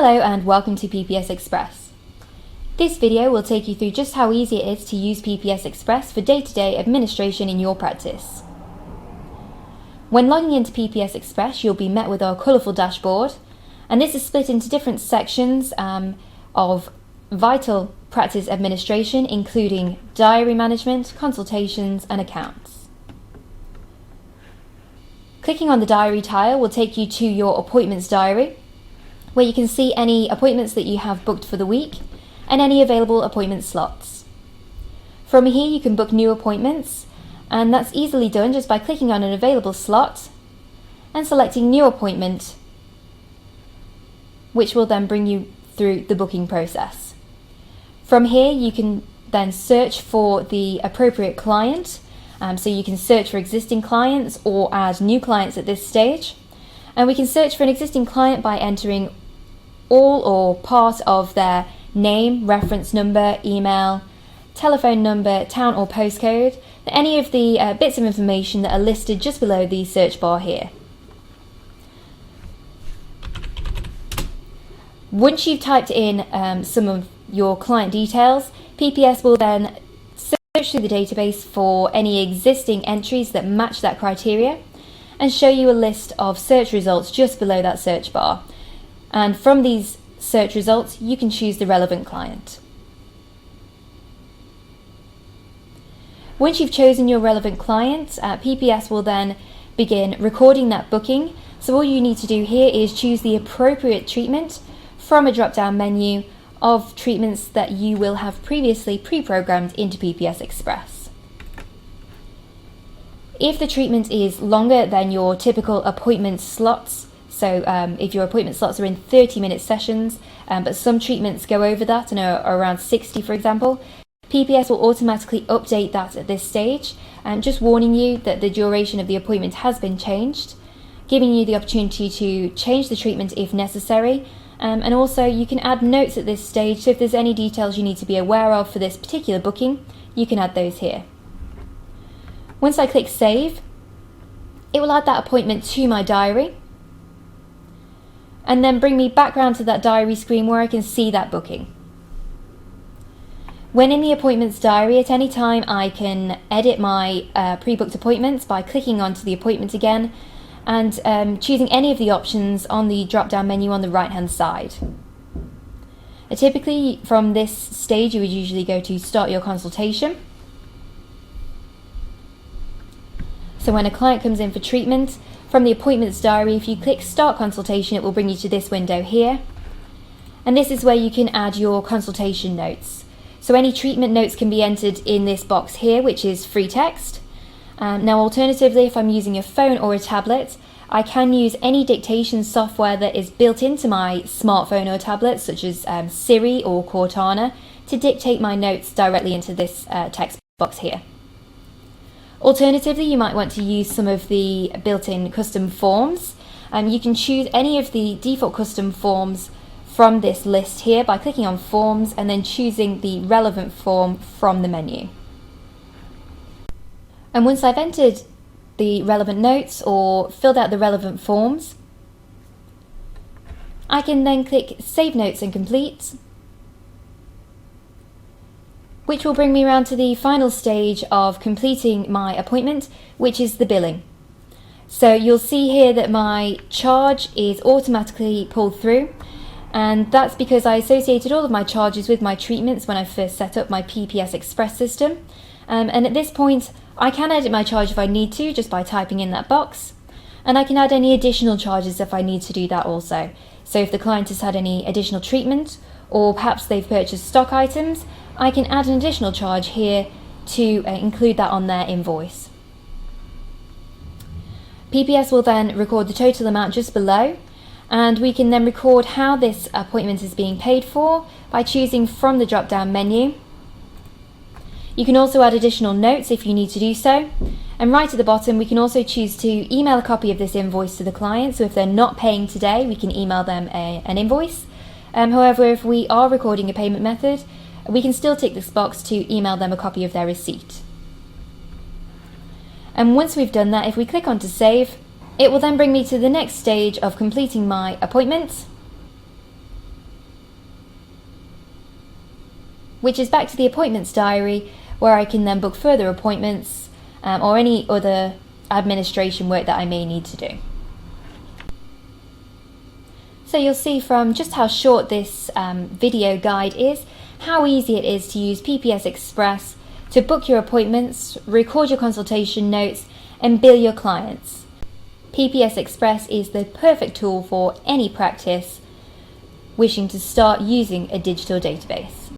Hello and welcome to PPS Express. This video will take you through just how easy it is to use PPS Express for day-to-day administration in your practice. When logging into PPS Express, you'll be met with our colourful dashboard, and this is split into different sections of vital practice administration, including diary management, consultations and accounts. Clicking on the diary tile will take you to your appointments diary, where you can see any appointments that you have booked for the week and any available appointment slots. From here you can book new appointments, and that's easily done just by clicking on an available slot and selecting new appointment, which will then bring you through the booking process. From here you can then search for the appropriate client, so you can search for existing clients or add new clients at this stage. And we can search for an existing client by entering all or part of their name, reference number, email, telephone number, town or postcode, any of the bits of information that are listed just below the search bar here. Once you've typed in some of your client details, PPS will then search through the database for any existing entries that match that criteria and show you a list of search results just below that search bar. And from these search results, you can choose the relevant client. Once you've chosen your relevant client, PPS will then begin recording that booking. So all you need to do here is choose the appropriate treatment from a drop-down menu of treatments that you will have previously pre-programmed into PPS Express. If the treatment is longer than your typical appointment slots, so if your appointment slots are in 30-minute sessions, but some treatments go over that and are around 60, for example, PPS will automatically update that at this stage, just warning you that the duration of the appointment has been changed, giving you the opportunity to change the treatment if necessary, and also you can add notes at this stage, so if there's any details you need to be aware of for this particular booking, you can add those here. Once I click Save, it will add that appointment to my diary and then bring me back round to that diary screen where I can see that booking. When in the appointments diary, at any time I can edit my pre-booked appointments by clicking onto the appointment again and choosing any of the options on the drop-down menu on the right-hand side. Typically from this stage you would usually go to Start Your Consultation. So when a client comes in for treatment, from the appointments diary, if you click Start Consultation, it will bring you to this window here. And this is where you can add your consultation notes. So any treatment notes can be entered in this box here, which is free text. Now alternatively, if I'm using a phone or a tablet, I can use any dictation software that is built into my smartphone or tablet, such as Siri or Cortana, to dictate my notes directly into this text box here. Alternatively, you might want to use some of the built-in custom forms. You can choose any of the default custom forms from this list here by clicking on Forms and then choosing the relevant form from the menu. And once I've entered the relevant notes or filled out the relevant forms, I can then click Save Notes and Complete, which will bring me around to the final stage of completing my appointment, which is the billing. So you'll see here that my charge is automatically pulled through, and that's because I associated all of my charges with my treatments when I first set up my PPS Express system. And at this point, I can edit my charge if I need to, just by typing in that box, and I can add any additional charges if I need to do that also. So if the client has had any additional treatment, or perhaps they've purchased stock items, I can add an additional charge here to include that on their invoice. PPS will then record the total amount just below, and we can then record how this appointment is being paid for by choosing from the drop-down menu. You can also add additional notes if you need to do so, and right at the bottom we can also choose to email a copy of this invoice to the client, so if they're not paying today we can email them an invoice. However, if we are recording a payment method, we can still tick this box to email them a copy of their receipt. And once we've done that, if we click on to Save, it will then bring me to the next stage of completing my appointment. which is back to the appointments diary, where I can then book further appointments or any other administration work that I may need to do. So you'll see from just how short this video guide is, how easy it is to use PPS Express to book your appointments, record your consultation notes, and bill your clients. PPS Express is the perfect tool for any practice wishing to start using a digital database.